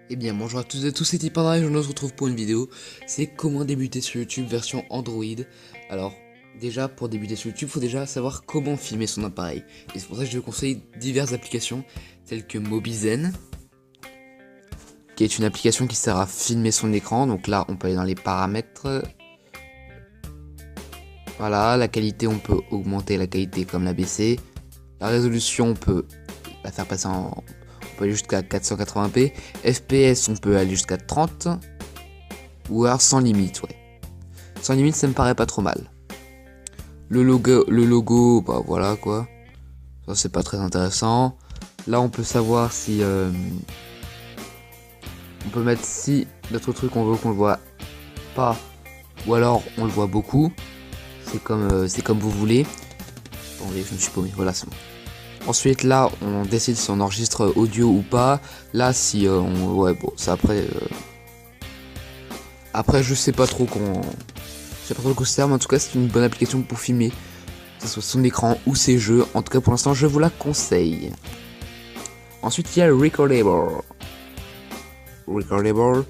Eh bien bonjour à tous et à tous, c'est Tipindra et je nous retrouve pour une vidéo. C'est comment débuter sur YouTube version Android. Alors déjà pour débuter sur YouTube, il faut déjà savoir comment filmer son appareil. Et c'est pour ça que je vous conseille diverses applications telles que Mobizen, qui est une application qui sert à filmer son écran. Donc là on peut aller dans les paramètres. Voilà, la qualité on peut augmenter la qualité comme la baisser. La résolution on peut la faire passer en... On peut aller jusqu'à 480p. FPS, on peut aller jusqu'à 30. Ou alors sans limite, ouais. Sans limite, ça me paraît pas trop mal. Le logo, bah voilà quoi. Ça, c'est pas très intéressant. Là, on peut savoir si... on peut mettre si notre truc, on veut qu'on le voit pas. Ou alors, on le voit beaucoup. C'est comme vous voulez. Attendez, je me suis paumé. Voilà, c'est bon. Ensuite là on décide si on enregistre audio ou pas. Là si ouais bon c'est après je sais pas trop je sais pas trop quoi ça sert, mais en tout cas c'est une bonne application pour filmer, que ce soit son écran ou ses jeux. En tout cas pour l'instant je vous la conseille. Ensuite il y a Recordable. Recordable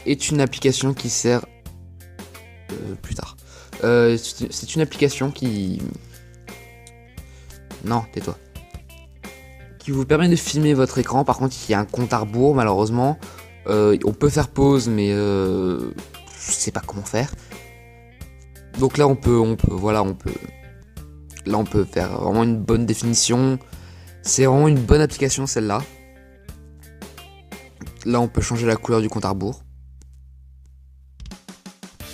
est une application qui sert plus tard. C'est une application qui... Non, tais-toi. Qui vous permet de filmer votre écran. Par contre, il y a un compte à rebours, malheureusement. On peut faire pause, mais je sais pas comment faire. Donc là, voilà, là, on peut faire vraiment une bonne définition. C'est vraiment une bonne application, celle-là. Là, on peut changer la couleur du compte à rebours.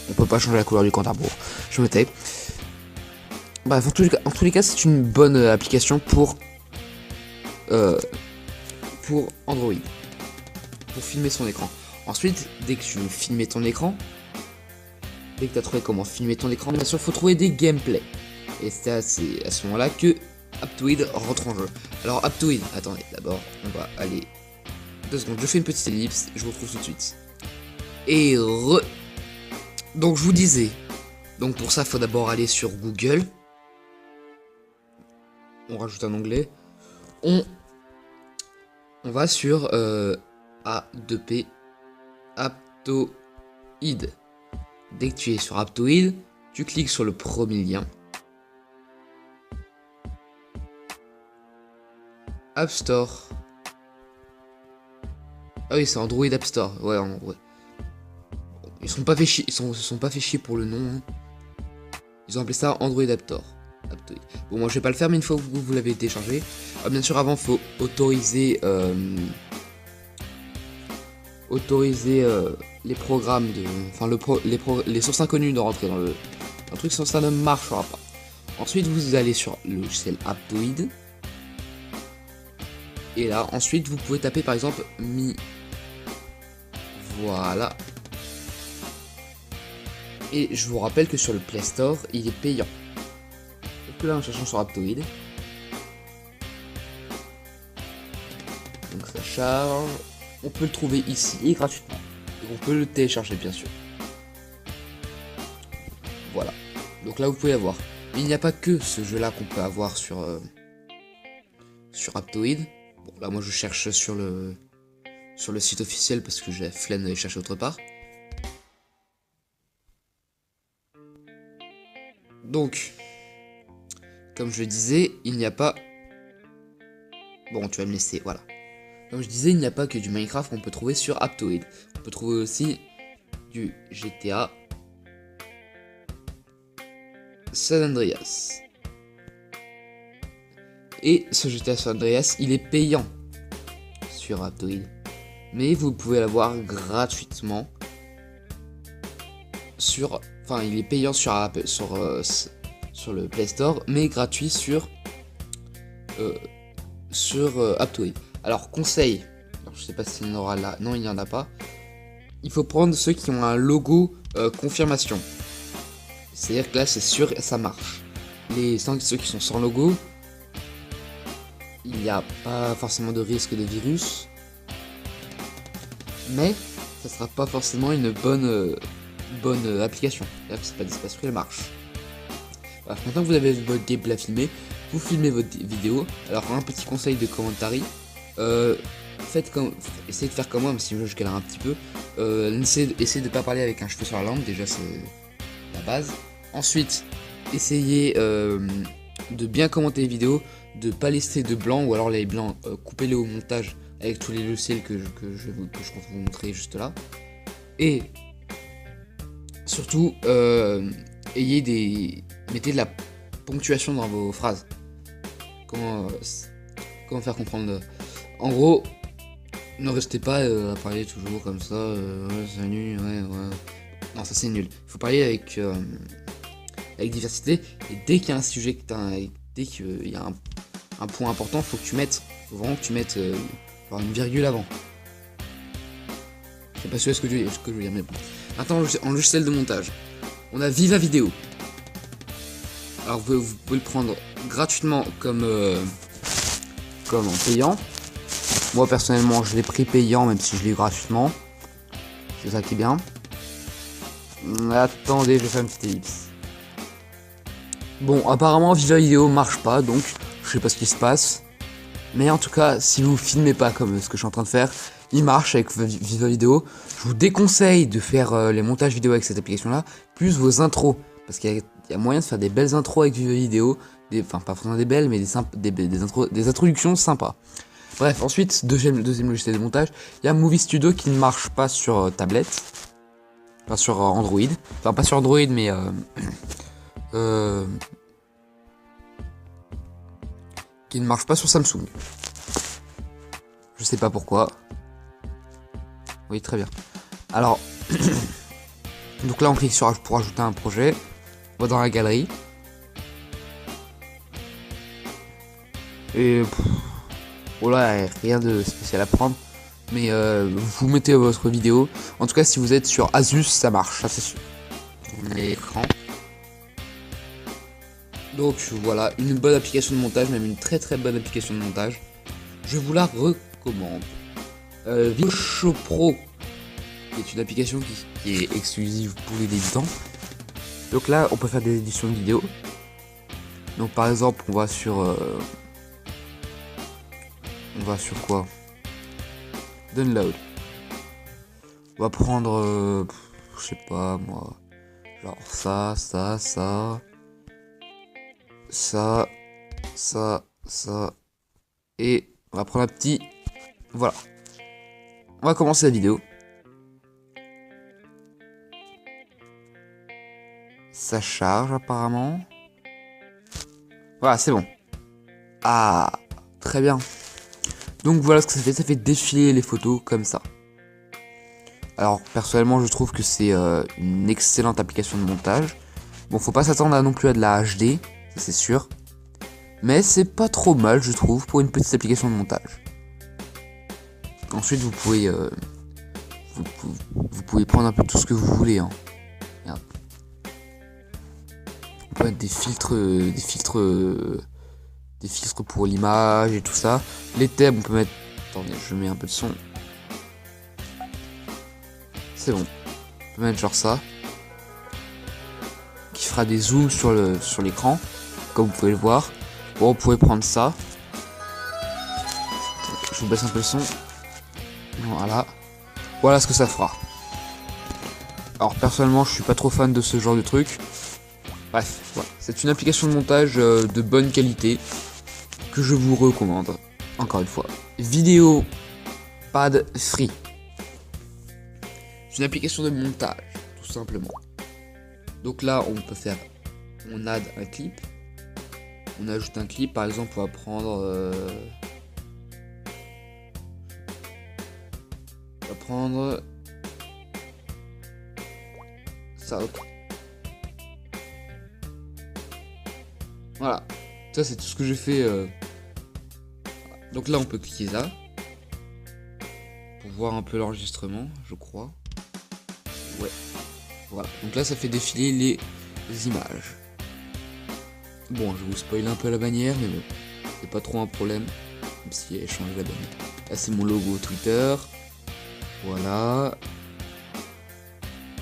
On peut pas changer la couleur du compte à rebours. Je me tais. Bref, en tous les cas, c'est une bonne application pour Android, pour filmer son écran. Ensuite, dès que tu veux filmer ton écran, dès que tu as trouvé comment filmer ton écran, bien sûr, il faut trouver des gameplays. Et c'est à ce moment-là que Aptoide rentre en jeu. Alors Aptoide, attendez, d'abord, on va aller 2 secondes. Je fais une petite ellipse, je vous retrouve tout de suite. Et donc je vous disais, donc pour ça, il faut d'abord aller sur Google. On rajoute un onglet. On va sur A2P Aptoide. Dès que tu es sur Aptoide, tu cliques sur le premier lien. App Store. Ah oui, c'est Android App Store. Ouais, ouais. Ils se sont pas fait chier pour le nom. Hein. Ils ont appelé ça Android App Store. Bon, moi je vais pas le faire, mais une fois que vous l'avez téléchargé, bien sûr avant faut autoriser les programmes de, enfin les sources inconnues de rentrer dans le truc, sinon ça ne marchera pas. Ensuite vous allez sur le logiciel Aptoide et là ensuite vous pouvez taper par exemple voilà. Et je vous rappelle que sur le Play Store il est payant. Donc là en cherchant sur Aptoide, donc ça charge, on peut le trouver ici et gratuitement. Et on peut le télécharger bien sûr. Voilà. Donc là vous pouvez avoir. Mais il n'y a pas que ce jeu là qu'on peut avoir sur Aptoide. Bon là moi je cherche sur le site officiel parce que j'ai la flemme d'aller chercher autre part. Donc, comme je le disais, il n'y a pas... Bon, tu vas me laisser, voilà. Comme je disais, il n'y a pas que du Minecraft qu'on peut trouver sur Aptoide. On peut trouver aussi du GTA San Andreas. Et ce GTA San Andreas, il est payant sur Aptoide. Mais vous pouvez l'avoir gratuitement sur... Enfin, il est payant sur le Play Store, mais gratuit sur Aptoide. Alors, conseil, alors, je sais pas s'il y en aura là, non il n'y en a pas. Il faut prendre ceux qui ont un logo confirmation. C'est-à-dire que là c'est sûr ça marche. Ceux qui sont sans logo, il n'y a pas forcément de risque de virus. Mais ça sera pas forcément une bonne application. C'est pas d'espace où elle marche. Voilà, maintenant que vous avez votre gameplay à filmer, vous filmez votre vidéo. Alors un petit conseil de commentary, Faites comme, essayez de faire comme moi, même si je galère un petit peu. Essayez de pas parler avec un cheveu sur la langue, déjà c'est la base. Ensuite, essayez de bien commenter les vidéos, de pas laisser de blanc, ou alors les blancs, coupez-les au montage avec tous les logiciels que je compte vous montrer juste là. Et surtout, mettez de la ponctuation dans vos phrases. Comment faire comprendre En gros, ne restez pas à parler toujours comme ça, ouais, salut, ouais. Non, ça c'est nul. Il faut parler avec diversité, et dès qu'il y a un sujet, dès qu'il y a un point important, faut vraiment que tu mettes une virgule avant. Je sais pas sûr ce que je veux dire, mais bon. Maintenant, en logiciel de montage, on a Viva Vidéo. Alors vous pouvez le prendre gratuitement comme en payant. Moi personnellement je l'ai pris payant, même si je l'ai eu gratuitement. C'est ça qui est bien. Attendez, je vais faire une petite ellipse. Bon, apparemment Viva Vidéo marche pas, donc je sais pas ce qui se passe. Mais en tout cas, si vous filmez pas comme ce que je suis en train de faire, il marche avec Viva Vidéo. Je vous déconseille de faire les montages vidéo avec cette application là, plus vos intros. Parce qu'il y a moyen de faire des belles intros avec Viva Vidéo. Enfin, pas forcément des belles, mais des introductions sympas. Bref, ensuite, deuxième logiciel de montage, il y a Movie Studio qui ne marche pas sur tablette. Enfin, sur Android. Enfin, pas sur Android, mais qui ne marche pas sur Samsung. Je sais pas pourquoi. Oui, très bien. Alors, donc là on clique sur pour ajouter un projet. On va dans la galerie. Et voilà, rien de spécial à prendre. Mais vous mettez votre vidéo. En tout cas, si vous êtes sur Asus, ça marche, ça c'est sûr. L'écran. Donc voilà, une bonne application de montage, même une très bonne application de montage. Je vous la recommande. VideoShow Pro, qui est une application qui est exclusive pour les débutants. Donc là, on peut faire des éditions de vidéos. Donc par exemple, on va sur quoi? Download. On va prendre, je sais pas moi, genre ça, et on va prendre un petit, voilà. On va commencer la vidéo. Ça charge apparemment. Voilà, c'est bon. Ah, très bien. Donc voilà ce que ça fait défiler les photos comme ça. Alors personnellement je trouve que c'est une excellente application de montage. Bon, faut pas s'attendre non plus à de la HD, c'est sûr. Mais c'est pas trop mal je trouve pour une petite application de montage. Ensuite vous pouvez prendre un peu tout ce que vous voulez. Hein. Regarde. On peut mettre des filtres pour l'image et tout ça. Les thèmes on peut mettre. Attendez, je mets un peu de son. C'est bon. On peut mettre genre ça. Qui fera des zooms sur l'écran. Comme vous pouvez le voir. Bon, on pourrait prendre ça. Je vous baisse un peu le son. Voilà. Voilà ce que ça fera. Alors personnellement je suis pas trop fan de ce genre de truc. Bref, voilà. C'est une application de montage de bonne qualité que je vous recommande. Encore une fois. Vidéo Pad Free. C'est une application de montage, tout simplement. Donc là on add un clip. On ajoute un clip, par exemple on va prendre ça. Voilà, ça c'est tout ce que j'ai fait. Donc là on peut cliquer là pour voir un peu l'enregistrement, je crois. Ouais, voilà. Donc là ça fait défiler les images. Bon, je vous spoil un peu la bannière, mais bon, c'est pas trop un problème, même si elle change la bannière. Là c'est mon logo Twitter. Voilà.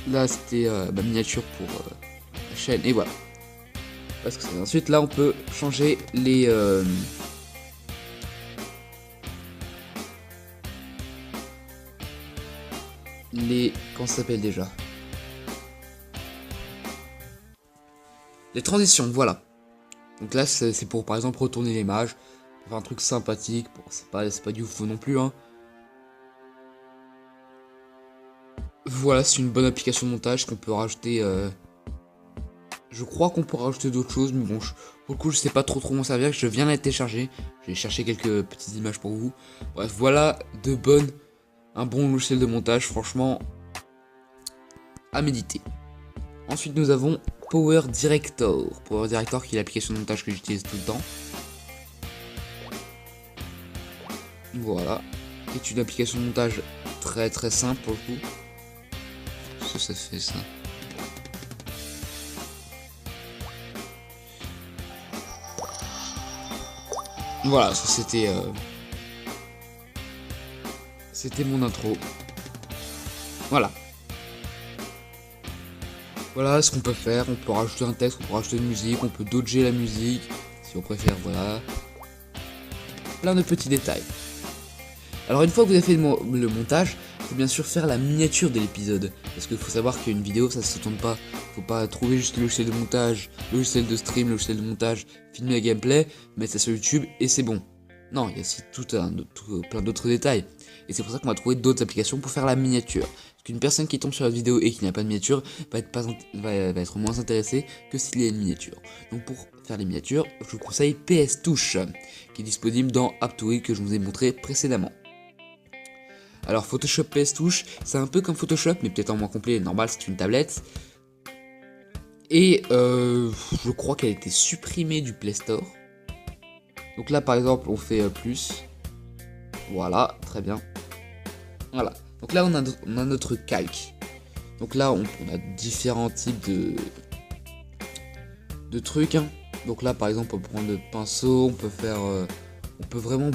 Là c'était ma miniature pour la chaîne, et voilà. Parce que ensuite là on peut changer les les... Comment ça s'appelle déjà? Les transitions, voilà. Donc là, c'est pour, par exemple, retourner l'image. Pour faire un truc sympathique. Bon, c'est pas du faux non plus, hein. Voilà, c'est une bonne application de montage qu'on peut rajouter... Je crois qu'on peut rajouter d'autres choses, mais bon, pour le coup, je sais pas trop m'en servir. Je viens de la télécharger. J'ai cherché quelques petites images pour vous. Bref, voilà un bon logiciel de montage, franchement, à méditer. Ensuite, nous avons Power Director. Power Director, qui est l'application de montage que j'utilise tout le temps. Voilà. C'est une application de montage très très simple pour le coup. Ça fait ça. Voilà, ça c'était mon intro. Voilà. Voilà ce qu'on peut faire. On peut rajouter un texte, on peut rajouter une musique, on peut dodger la musique, si on préfère, voilà. Plein de petits détails. Alors une fois que vous avez fait le montage, il faut bien sûr faire la miniature de l'épisode. Parce qu'il faut savoir qu'une vidéo, ça se tourne pas. Faut pas trouver juste le logiciel de montage, le logiciel de stream, le logiciel de montage, filmer le gameplay, mettre ça sur YouTube et c'est bon. Non, il y a aussi plein d'autres détails. Et c'est pour ça qu'on va trouver d'autres applications pour faire la miniature. Parce qu'une personne qui tombe sur la vidéo et qui n'a pas de miniature va être moins intéressée que s'il y a une miniature. Donc pour faire les miniatures, je vous conseille PS Touch, qui est disponible dans Aptoide que je vous ai montré précédemment. Alors Photoshop PS Touch, c'est un peu comme Photoshop, mais peut-être en moins complet. Normal, c'est une tablette. Et je crois qu'elle a été supprimée du Play Store. Donc là, par exemple, on fait plus. Voilà, très bien. Voilà. Donc là, on a notre calque. Donc là, on a différents types de trucs. Hein. Donc là, par exemple, on peut prendre le pinceau. On peut faire... on peut vraiment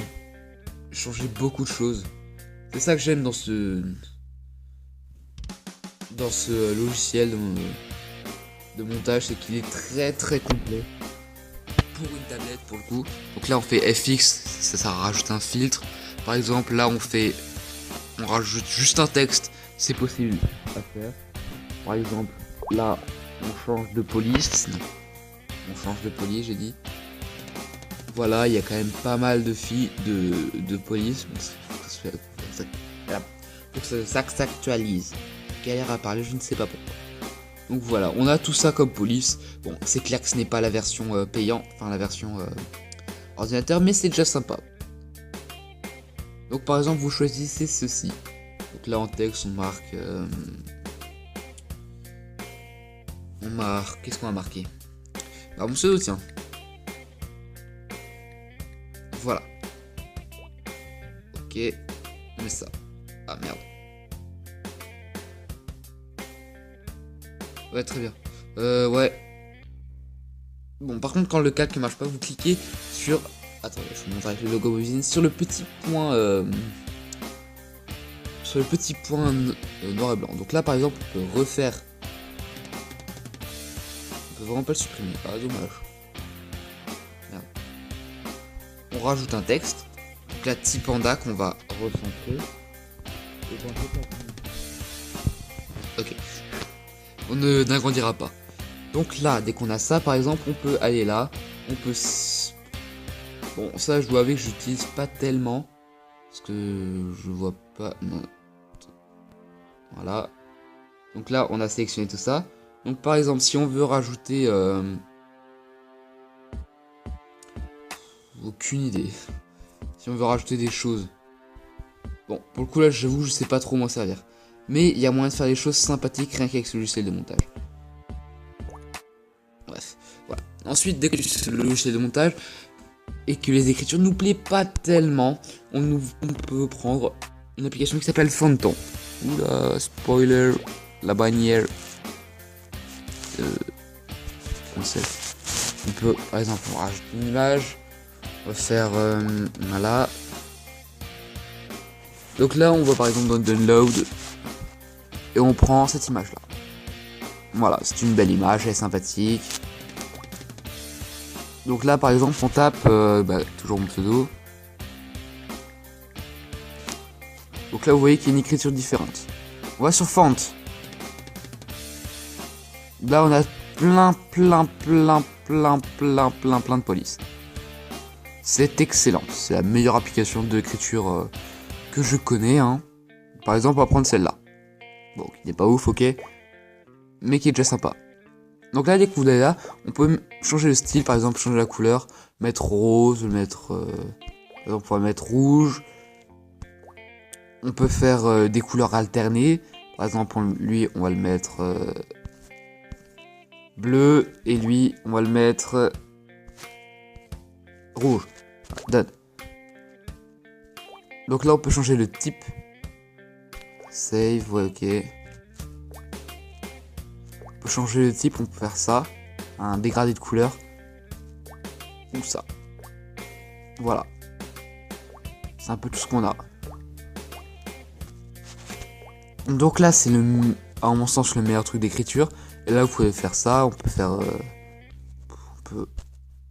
changer beaucoup de choses. C'est ça que j'aime dans ce logiciel de montage, c'est qu'il est très très complet pour une tablette pour le coup. Donc là on fait FX, ça rajoute un filtre. Par exemple là on rajoute juste un texte, c'est possible à faire. Par exemple là on change de police, non, on change de police j'ai dit. Voilà, il y a quand même pas mal de filles de police. Pour que ça s'actualise. Galère à parler, je ne sais pas pourquoi. Donc voilà, on a tout ça comme police. Bon, c'est clair que ce n'est pas la version payante, enfin la version ordinateur, mais c'est déjà sympa. Donc par exemple, vous choisissez ceci. Donc là en texte, on marque... Qu'est-ce qu'on a marqué? Bah, mon pseudo, tiens. Voilà. Ok, on met ça. Ah merde. Ouais, très bien. Ouais. Bon, par contre, quand le calque ne marche pas, vous cliquez sur... Attendez, je vous montre avec le logo Mobizine. Sur le petit point... sur le petit point noir et blanc. Donc là, par exemple, on peut refaire... On peut vraiment pas le supprimer. Ah, dommage. Merde. On rajoute un texte. Donc là, petit panda qu'on va recentrer. Ok. On n'agrandira pas. Donc là, dès qu'on a ça, par exemple, on peut aller là. On peut... Bon, ça, je dois avouer que j'utilise pas tellement. Parce que je vois pas... Non. Voilà. Donc là, on a sélectionné tout ça. Donc par exemple, si on veut rajouter... Aucune idée. Si on veut rajouter des choses. Bon, pour le coup là, j'avoue, je sais pas trop m'en servir. Mais il y a moyen de faire des choses sympathiques rien qu'avec ce logiciel de montage. Bref, voilà. Ensuite, dès que le logiciel de montage et que les écritures nous plaît pas tellement, on peut prendre une application qui s'appelle Phantom. Oula, spoiler, la bannière. On peut, par exemple, on rajoute une image. On va faire, voilà. Donc là, on va par exemple dans Download. Et on prend cette image là. Voilà, c'est une belle image, elle est sympathique. Donc là par exemple on tape toujours mon pseudo. Donc là vous voyez qu'il y a une écriture différente. On va sur Font. Là, on a plein de polices. C'est excellent. C'est la meilleure application d'écriture que je connais. Hein. Par exemple, on va prendre celle-là. Bon, qui n'est pas ouf, ok. Mais qui est déjà sympa. Donc là, dès que vous l'avez là, on peut changer le style. Par exemple, changer la couleur. Mettre rose, mettre... par exemple, on va mettre rouge. On peut faire des couleurs alternées. Par exemple, lui, on va le mettre... bleu, et lui on va le mettre rouge. Done. Donc là on peut changer le type. Save, ouais, ok. On peut changer le type, on peut faire ça, un dégradé de couleur, ou ça. Voilà. C'est un peu tout ce qu'on a. Donc là c'est à mon sens le meilleur truc d'écriture. Et là vous pouvez faire ça, on peut faire...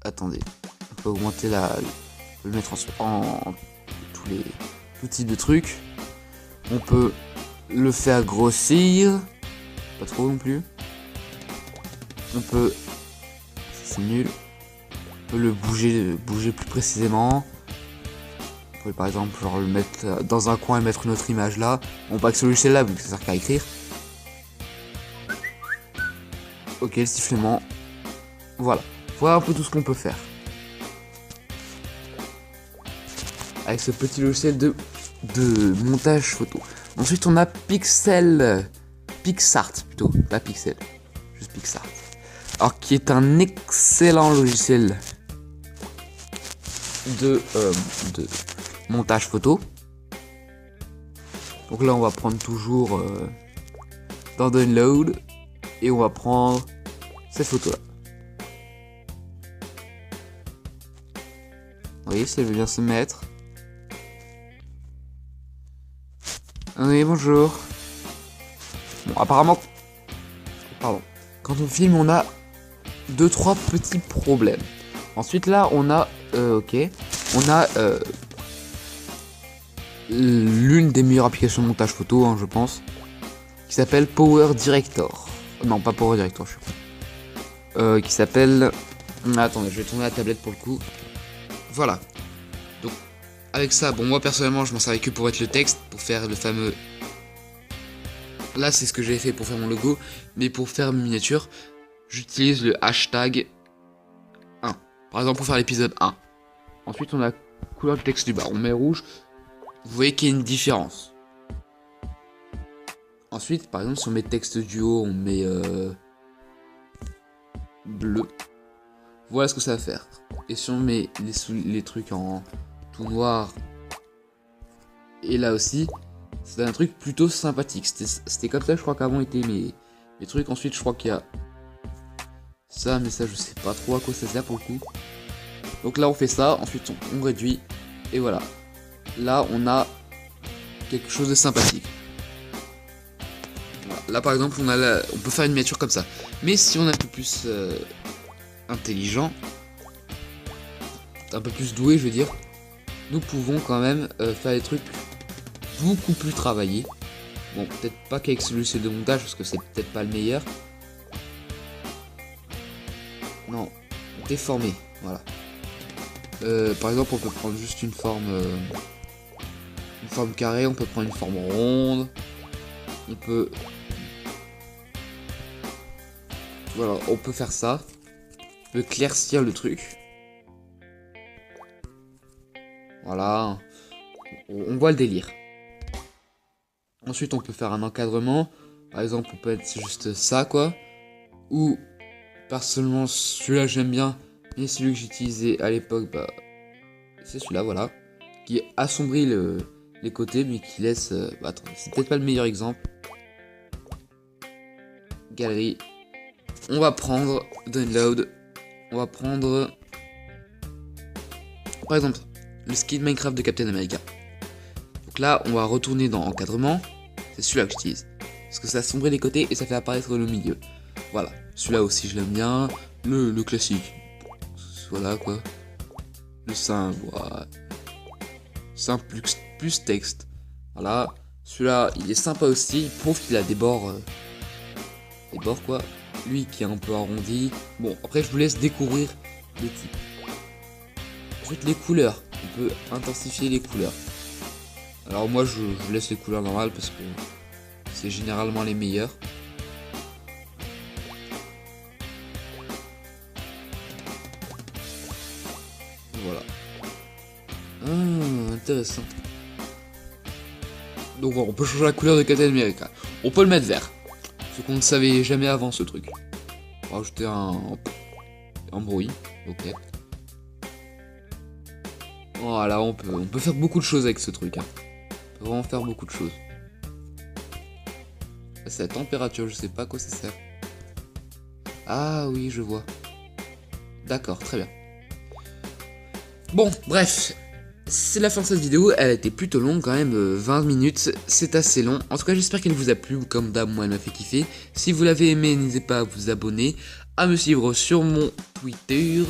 Attendez. On peut augmenter le mettre en tout type de trucs. On peut le faire grossir. Pas trop non plus. On peut... C'est nul. On peut le bouger plus précisément. On peut par exemple genre le mettre dans un coin et mettre une autre image là. Bon, pas que ce logiciel là, vu que ça sert qu'à écrire. Ok, le sifflement. Voilà. Voilà un peu tout ce qu'on peut faire. Avec ce petit logiciel de montage photo. Ensuite, on a PixArt plutôt. Pas Pixel. Juste PixArt. Alors, qui est un excellent logiciel de montage photo. Donc là, on va prendre toujours dans Download. Et on va prendre cette photo là. Oui, si elle veut bien se mettre. Oui, bonjour. Bon, apparemment... Pardon. Quand on filme, on a 2-3 petits problèmes. Ensuite, là, on a... ok. On a... l'une des meilleures applications de montage photo, hein, je pense. Qui s'appelle Power Director. Non, pas Power Director, je suis con. Qui s'appelle... Attendez, je vais tourner la tablette pour le coup. Voilà. Donc, avec ça, bon, moi personnellement, je m'en servais que pour mettre le texte, pour faire le fameux... Là, c'est ce que j'ai fait pour faire mon logo, mais pour faire une miniature, j'utilise le hashtag 1. Par exemple, pour faire l'épisode 1. Ensuite, on a couleur du texte du bas, on met rouge. Vous voyez qu'il y a une différence. Ensuite, par exemple, si on met texte du haut, on met bleu. Voilà ce que ça va faire. Et si on met les trucs en tout noir, et là aussi, c'est un truc plutôt sympathique. C'était comme ça, je crois qu'avant étaient mes trucs. Ensuite, je crois qu'il y a ça, mais ça, je sais pas trop à quoi ça sert pour le coup. Donc là, on fait ça. Ensuite, on réduit. Et voilà. Là, on a quelque chose de sympathique. Voilà. Là, par exemple, on peut faire une miniature comme ça. Mais si on est un peu plus intelligent, un peu plus doué, je veux dire, nous pouvons quand même faire des trucs beaucoup plus travaillés. Bon, peut-être pas qu'avec ce logiciel de montage, parce que c'est peut-être pas le meilleur. Non, déformé, voilà. Par exemple, on peut prendre juste une forme carrée, on peut prendre une forme ronde, on peut... Voilà, on peut faire ça. On peut éclaircir le truc. Voilà, on voit le délire. Ensuite, on peut faire un encadrement. Par exemple, on peut être juste ça, quoi. Ou, personnellement, celui-là, j'aime bien. Mais celui que j'utilisais à l'époque, bah, c'est celui-là, voilà. Qui assombrit les côtés, mais qui laisse... bah, attendez, c'est peut-être pas le meilleur exemple. Galerie. On va prendre Download. On va prendre... Par exemple, le skin Minecraft de Captain America. Donc là, on va retourner dans encadrement. C'est celui-là que j'utilise. Parce que ça assombrit les côtés et ça fait apparaître le milieu. Voilà. Celui-là aussi, je l'aime bien. Le classique. Voilà, quoi. Le simple, voilà. Simple plus texte. Voilà. Celui-là, il est sympa aussi. Il prouve qu'il a des bords. Des bords quoi. Lui qui est un peu arrondi. Bon, après je vous laisse découvrir les types. Ensuite les couleurs. On peut intensifier les couleurs. Alors moi je laisse les couleurs normales parce que c'est généralement les meilleures. Voilà. Ah, intéressant. Donc on peut changer la couleur de Captain America. On peut le mettre vert. Ce qu'on ne savait jamais avant ce truc. On va rajouter un bruit. Ok. Voilà, on peut faire beaucoup de choses avec ce truc. Hein. On peut vraiment faire beaucoup de choses. C'est la température, je sais pas à quoi ça sert. Ah oui, je vois. D'accord, très bien. Bon, bref. C'est la fin de cette vidéo, elle a été plutôt longue quand même, 20 minutes, c'est assez long. En tout cas j'espère qu'elle vous a plu, comme d'hab moi elle m'a fait kiffer. Si vous l'avez aimé, n'hésitez pas à vous abonner, à me suivre sur mon Twitter.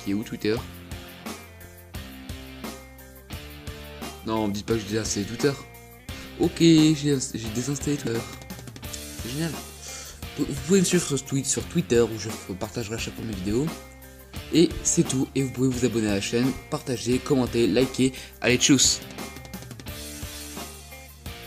Qui est où Twitter? Non, me dites pas que j'ai désinstallé Twitter. Ok, j'ai désinstallé Twitter. C'est génial. Vous pouvez me suivre sur Twitter où je partagerai à chaque fois mes vidéos. Et c'est tout, et vous pouvez vous abonner à la chaîne, partager, commenter, liker. Allez, tchuss!